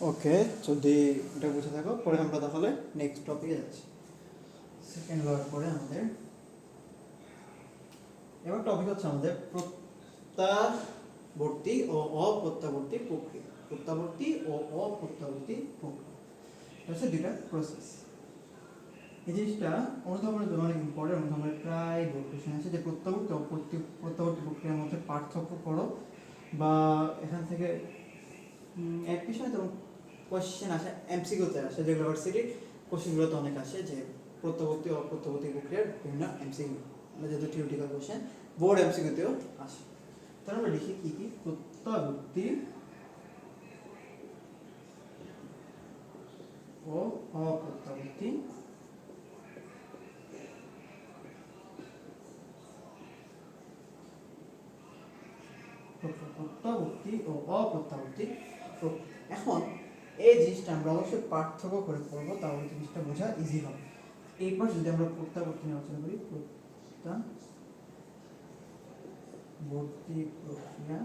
ওকে, যদি এটা বুঝে থাকো পরে আমরা তাহলে নেক্সট টপিকে যাচ্ছি। সেকেন্ড লর পরে আমাদের এবার টপিক হচ্ছে আমাদের প্রত্যাবর্তী ও অপ্রত্যাবর্তী প্রক্রিয়া। প্রত্যাবর্তী ও অপ্রত্যাবর্তী প্রক্রিয়া হচ্ছে দুইটা প্রসেস। এই জিনিসটা অনুধাবনের জন্য অনেক ইম্পর্টেন্ট। অনুধাবনের প্রায় কোশ্চেন আছে যে প্রত্যাবর্তী ও প্রত্যাবর্তী প্রক্রিয়ার মধ্যে পার্থক্য করো, বা এখান থেকে এক পিছনে যেমন কোশ্চেন আসে এমসিকিউতে আসে, যেগুলো ইউনিভার্সিটির কোশ্চেনগুলোতে অনেক আসে যে প্রত্যাবর্তী ও অপ্রত্যাবর্তী প্রক্রিয়ার বিভিন্ন এমসিকিউ, যেহেতু থিওরিটিক্যাল কোশ্চেন বোর্ড এমসিকিউতেও আসে। তাহলে আমরা লিখি কি কি প্রত্যাবর্তী ও অপ্রত্যাবর্তী প্রত্যাবর্তী ও অপ্রত্যাবর্তী প্রক্রিয়া। এখন এই জিনিসটা আমরা অবশ্যই পার্থক্য করে পড়বো, তাহলে জিনিসটা বোঝা ইজি হবে। এইবার যদি আমরা প্রত্যাবর্তী নিয়ে আলোচনা করি, প্রত্যাবর্তী প্রক্রিয়া,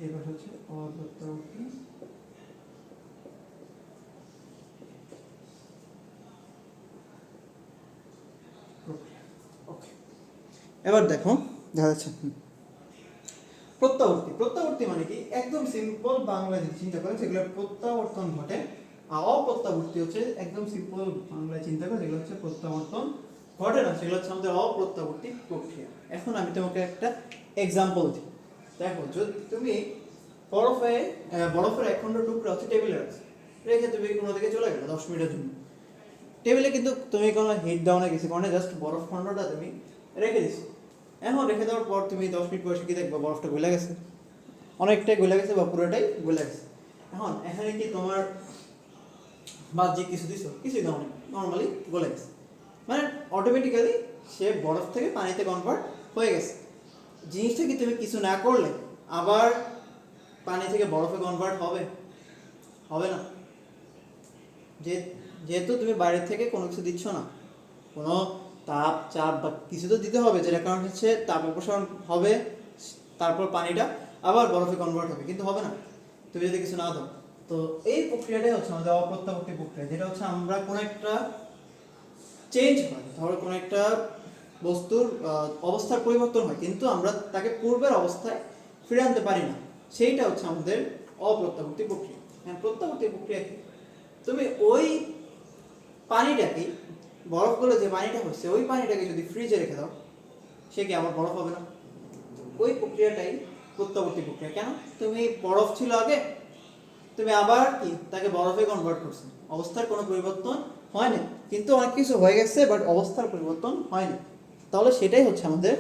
এবার হচ্ছে অপ্রত্যাবর্তী প্রক্রিয়া। ওকে, এবার দেখো দেখা যাচ্ছে প্রত্যাবর্তী। প্রত্যাবর্তী মানে কি? একদম সিম্পল বাংলা যদি চিন্তা করে সেগুলো প্রত্যাবর্তন ঘটে। আর অপ্রত্যাবর্তী হচ্ছে একদম সিম্পল বাংলা চিন্তা করে যেগুলো হচ্ছে প্রত্যাবর্তন ঘটে না, সেগুলো হচ্ছে আমাদের অপ্রত্যাবর্তী প্রক্রিয়া। এখন আমি তোমাকে একটা এক্সাম্পল দিই। দেখো, যদি তুমি বরফের এক খণ্ড টুকরা হচ্ছে টেবিলে রাখছো, রেখে তুমি কোনো দিকে চলে গেলে 10 মিনিটের জন্য। টেবিলে কিন্তু তুমি কোনো হিট দাও না, কিছু কারণে জাস্ট বরফ খণ্ডটা তুমি রেখে দিছো। এখন রেখে দেওয়ার পর তুমি 10 মিনিট পরে কি দেখবে? বরফটা গলে গেছে, অনেকটাই গলে গেছে বা পুরোটাই গলে গেছে। এখন এখানে কি তোমার বাহ্যিক কিছু দিছো? কিছুই দাও না, নর্মালি গলে গেছে, মানে অটোমেটিক্যালি সে বরফ থেকে পানিতে কনভার্ট হয়ে গেছে। জিনিসটা কি তুমি কিছু না করলে আবার পানি থেকে বরফে কনভার্ট হবে? হবে না। যেহেতু তুমি বাইরে থেকে কোনো কিছু দিচ্ছ না, কোনো তাপ চাপ বা কিছু তো দিতে হবে, যেটা কারণ হচ্ছে তাপ অপসারণ হবে, তারপর পানিটা আবার বরফে কনভার্ট হবে, কিন্তু হবে না তুমি যদি কিছু না দাও। তো এই প্রক্রিয়াটাই হচ্ছে আমাদের অপ্রত্যাবর্তী প্রক্রিয়া, যেটা হচ্ছে আমরা কোনো একটা চেঞ্জ হয়, ধরো কোনো একটা বস্তুর অবস্থার পরিবর্তন হয়, কিন্তু আমরা তাকে পূর্বের অবস্থায় ফিরে আনতে পারি না, সেইটা হচ্ছে আমাদের অপ্রত্যাবর্তী প্রক্রিয়া। হ্যাঁ, প্রত্যাবর্তী প্রক্রিয়া কি? তুমি ওই পানিটাকে, বরফ গলে যে পানিটা হচ্ছে ওই পানিটাকে যদি ফ্রিজে রেখে দাও, সে কি আবার বরফ হবে না? ওই প্রক্রিয়াটাই প্রত্যাবর্তী প্রক্রিয়া। কেন? তুমি বরফ ছিল আগে, তুমি আবার কি তাকে বরফে কনভার্ট করছো, অবস্থার কোনো পরিবর্তন হয়নি, কিন্তু অনেক কিছু হয়ে গেছে বাট অবস্থার পরিবর্তন হয়নি। তাহলে সেটাই হচ্ছে আমাদের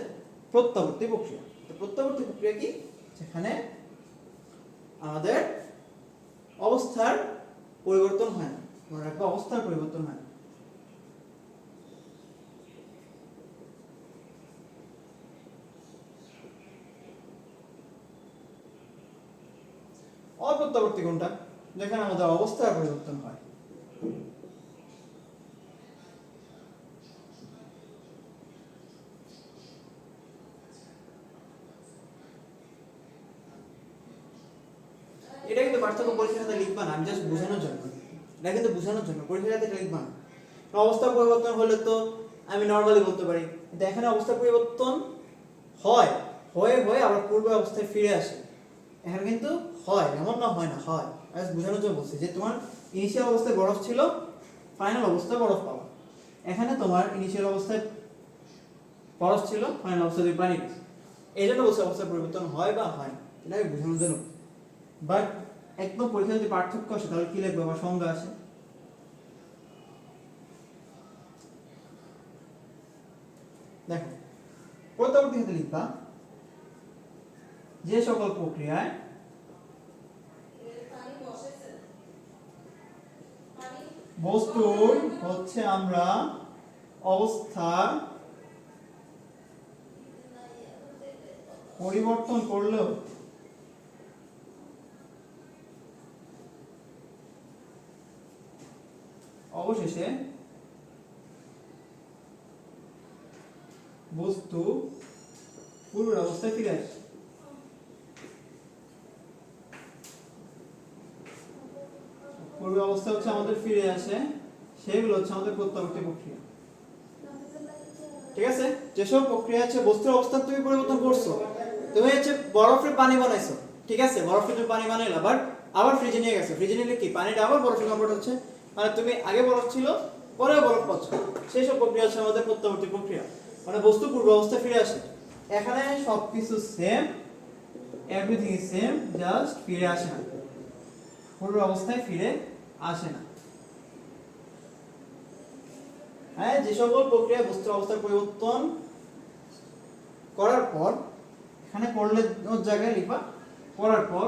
প্রত্যাবর্তী প্রক্রিয়া। তো প্রত্যাবর্তী প্রক্রিয়া কি? যেখানে আমাদের অবস্থার পরিবর্তন হয় না, মনে রাখবো অবস্থার পরিবর্তন হয় না। অপ্রত্যাবর্তী কোনটা? যেখানে আমাদের অবস্থার পরিবর্তন হয়। এটা কিন্তু পার্থক্য পরীক্ষার সাথে লিখবা না, আমি জাস্ট বোঝানোর জন্য, এটা কিন্তু বোঝানোর জন্য, পরীক্ষার সাথে লিখবা না। অবস্থা পরিবর্তন হলে তো আমি নর্মালি বলতে পারি, কিন্তু এখানে অবস্থা পরিবর্তন হয়, হয়ে হয়ে আবার পূর্ব অবস্থায় ফিরে আসে। এখানে কিন্তু হয়, এমন না হয় না, হয়। জাস্ট বোঝানোর জন্য বলছি যে তোমার ইনিশিয়াল অবস্থায় বরফ ছিল, ফাইনাল অবস্থায় বরফ পাওয়া। এখানে তোমার ইনিশিয়াল অবস্থায় বরফ ছিল, ফাইনাল অবস্থায় তুমি পানি পেয়েছো। এই জন্য বলছি অবস্থার পরিবর্তন হয় বা হয় না, এটা আমি বোঝানোর জন্য। বাট একদম পরীক্ষা যদি পার্থক্য আসে তাহলে কি লিখবে বা সংজ্ঞা আসে? দেখো, প্রত্যাবর্তী ক্ষেত্রে লিখবা যে সকল প্রক্রিয়ায় বস্তুর হচ্ছে আমরা অবস্থা পরিবর্তন করলেও অবশেষে বস্তু পূর্বের অবস্থায় ফিরে আসে। পূর্ব অবস্থা হচ্ছে আমাদের ফিরে আসে, সেগুলো হচ্ছে আমাদের প্রত্যাবর্তী প্রক্রিয়া। ঠিক আছে, যেসব প্রক্রিয়া হচ্ছে বস্তুর অবস্থান তুমি পরিবর্তন করছো, তুমি হচ্ছে বরফের পানি বানাইছো, ঠিক আছে, বরফের তুমি পানি বানাইলা, আবার ফ্রিজে নিয়ে গেছো, ফ্রিজে নিলে কি পানিটা আবার বরফে কনভার্ট হচ্ছে, মানে তুমি আগে বরফ ছিল পরেও বরফ পাচ্ছ, সেই সব প্রক্রিয়া হচ্ছে আমাদের প্রত্যাবর্তী প্রক্রিয়া, মানে বস্তু পূর্ব অবস্থায় ফিরে আসে। এখানে সবকিছু same, everything is same, just ফিরে আসে না, পূর্ব অবস্থায় ফিরে আসে না। হ্যাঁ, যে সকল প্রক্রিয়া বস্তুর অবস্থার পরিবর্তন করার পর, এখানে করলে ওর জায়গায় লিখবা করার পর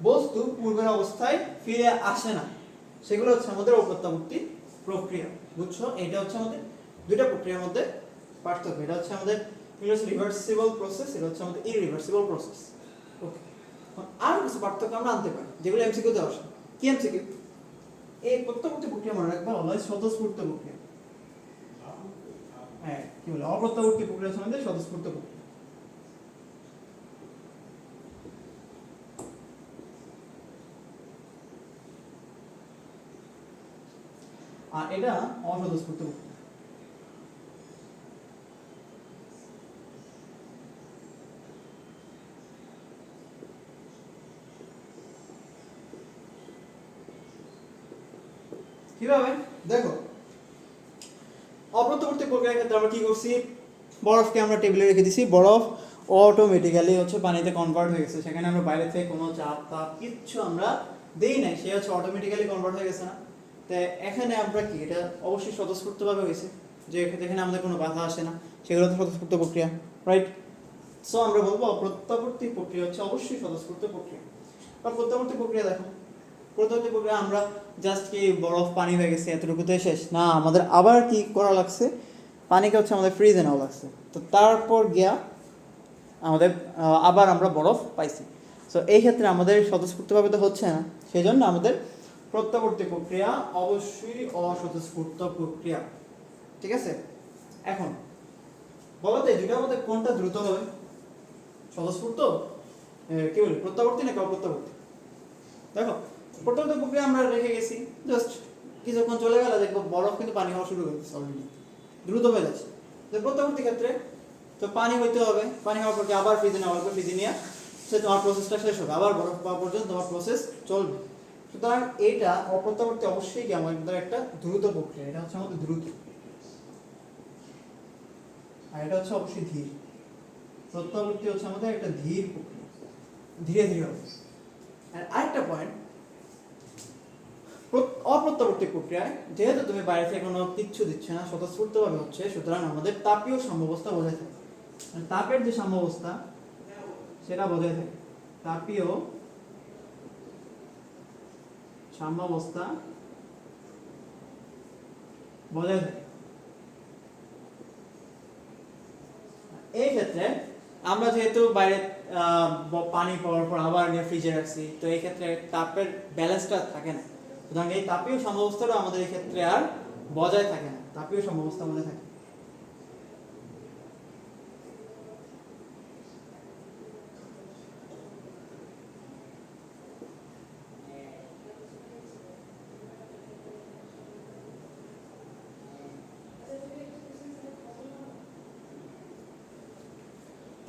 বস্তু পূর্বের অবস্থায় ফিরে আসে না, সেগুলো হচ্ছে আমাদের অপ্রত্যাবর্তী প্রক্রিয়া। বুঝছো, এটা হচ্ছে আমাদের দুইটা প্রক্রিয়ার মধ্যে পার্থক্য। এটা হচ্ছে আমাদের রিভার্সিবল প্রসেস, এটা হচ্ছে আমাদের ইরিভার্সিবল প্রসেস। ওকে, আর কিছু পার্থক্য আমরা আনতে পারি যেগুলো এমসিকিউ তে আসে। কি এমসিকিউ? এই প্রত্যাবর্তী প্রক্রিয়া মনে রাখবা হলো স্বতঃস্ফূর্ত প্রক্রিয়া। হ্যাঁ, কি বলে অপ্রত্যাবর্তী প্রক্রিয়া হচ্ছে আমাদের স্বতঃস্ফূর্ত প্রক্রিয়া। আর এটা অস্বতঃস্ফূর্ত প্রক্রিয়া। কিভাবে দেখো, অপ্রত্যাবর্তী প্রক্রিয়ার ক্ষেত্রে আমরা কি করছি, বরফকে আমরা টেবিলে রেখে দিছি, বরফ অটোমেটিক্যালি হচ্ছে পানিতে কনভার্ট হয়ে গেছে, সেখানে আমরা বাইরে থেকে কোনো চাপ তাপ কিচ্ছু আমরা দেই নাই, সে হচ্ছে অটোমেটিক্যালি কনভার্ট হয়ে গেছে না। তো এখানে আমরা কি, এটা অবশ্যই স্বতঃস্ফূর্তভাবে হয়েছে, যে এখানে আমাদের কোনো বাধা আসে না, সেগুলো তো স্বতঃস্ফূর্ত প্রক্রিয়া, রাইট? সো আমরা বলবো অপ্রত্যাবর্তী প্রক্রিয়া হচ্ছে অবশ্যই স্বতঃস্ফূর্ত প্রক্রিয়া। বা প্রত্যাবর্তী প্রক্রিয়া দেখো, প্রত্যাবর্তী প্রক্রিয়া আমরা জাস্ট কি বরফ পানি হয়ে গেছে এতটুকুতে শেষ না, আমাদের আবার কি করা লাগছে, পানিকে হচ্ছে আমাদের ফ্রিজে নেওয়া লাগছে, তো তারপর গিয়া আমাদের আবার আমরা বরফ পাইছি। সো এই ক্ষেত্রে আমাদের স্বতঃস্ফূর্তভাবে তো হচ্ছে না, সেই জন্য আমাদের প্রত্যাবর্তী প্রক্রিয়া অবশ্যই অস্বতঃস্ফূর্ত প্রক্রিয়া। ঠিক আছে, এখন বলো তো এই দুটার মধ্যে কোনটা দ্রুত হবে, স্বতঃস্ফূর্ত কি বলি প্রত্যাবর্তী নাকি অপ্রত্যাবর্তী? দেখো, প্রত্যাবর্তী প্রক্রিয়া আমরা রেখে গেছি, জাস্ট কিছুক্ষণ চলে গেলে দেখবো বরফ কিন্তু পানি হওয়া শুরু হয়ে গেছে, অলরেডি দ্রুত হয়ে যাচ্ছে। তো প্রত্যাবর্তী ক্ষেত্রে তো পানি হইতে হবে, পানি হওয়ার পর আবার ফ্রিজে নেওয়া হবে, ফ্রিজে নিয়ে সে তোমার প্রসেসটা শেষ হবে, আবার বরফ পাওয়া পর্যন্ত তোমার প্রসেস চলবে। সুতরাং এইটা অপ্রত্যাবর্তী অবশ্যই কি আমাদের একটা দ্রুত প্রক্রিয়া, এটা হচ্ছে আমাদের দ্রুত, আর এটা হচ্ছে অবশ্যই ধীর। প্রত্যাবর্তী হচ্ছে আমাদের একটা ধীর প্রক্রিয়া, ধীরে ধীরে হবে। আর আরেকটা পয়েন্ট, অপ্রত্যাবর্তী প্রক্রিয়ায় যেহেতু তুমি বাইরে থেকে কোনো কিচ্ছু দিচ্ছে না, স্বতঃস্ফূর্তভাবে হচ্ছে, সুতরাং আমাদের তাপীয় সাম্যাবস্থা বজায় থাকে, মানে তাপের যে সাম্যাবস্থা সেটা বজায় থাকে, তাপীয় সাম্যাবস্থা বজায় থাকে। এই ক্ষেত্রে আমরা যেহেতু বাইরে পানি পাওয়ার পর আবার নিয়ে ফ্রিজে রাখছি, তো এই ক্ষেত্রে তাপের ব্যালেন্সটা থাকে না, সুতরাং এই তাপীয় সাম্যাবস্থাটা আমাদের এই ক্ষেত্রে আর বজায় থাকে না, তাপীয় সাম্যাবস্থা বজায় থাকে।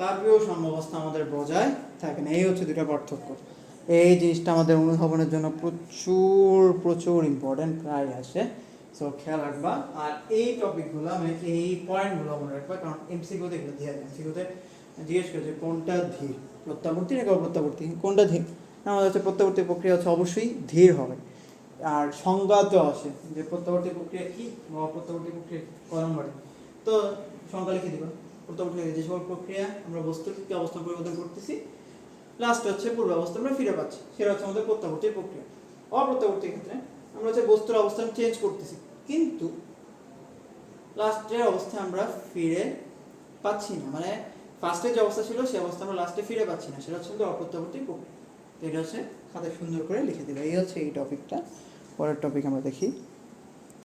তাপীয় সাম্যাবস্থা আমাদের বজায় থাকে না, এই হচ্ছে দুটো পার্থক্য। এই জিনিসটা আমাদের অনুধাবনের জন্য প্রচুর প্রচুর ইম্পর্টেন্ট প্রায় আসে, সো খেয়াল রাখবা। আর এই টপিকগুলো মানে এই পয়েন্টগুলো মনে রাখবা, কারণ এমসিকিউতে এগুলো দিয়ে দেয়, এমসিকিউতে জিজ্ঞেস করে যে কোনটা ধীর, প্রত্যাবর্তী নাকি অপ্রত্যাবর্তী, কোনটা ধীর, আমাদের হচ্ছে প্রত্যাবর্তী প্রক্রিয়া হচ্ছে অবশ্যই ধীর হবে। আর সংজ্ঞাতেও আসে যে প্রত্যাবর্তী প্রক্রিয়া কি বা অপ্রত্যাবর্তী প্রক্রিয়া কয় নম্বরে, তো সংজ্ঞা লিখে দিবা। প্রত্যাবর্তী যে সকল প্রক্রিয়া আমরা বস্তুর কি অবস্থান পরিবর্তন করতেছি, লাস্টে হচ্ছে পূর্বাবস্থা আমরা ফিরে পাচ্ছি, সেটা হচ্ছে আমাদের প্রত্যাবর্তী প্রক্রিয়া। অপ্রত্যাবর্তী ক্ষেত্রে আমরা হচ্ছে বস্তুর অবস্থান চেঞ্জ করতেছি, কিন্তু লাস্টের অবস্থায় আমরা ফিরে পাচ্ছি না, মানে ফার্স্টে যে অবস্থা ছিল সেই অবস্থা আমরা লাস্টে ফিরে পাচ্ছি না, সেটা হচ্ছে অপ্রত্যাবর্তী প্রক্রিয়া। এটা হচ্ছে খাতায় সুন্দর করে লিখে দেবে। এই হচ্ছে এই টপিকটা। পরের টপিক আমরা দেখি।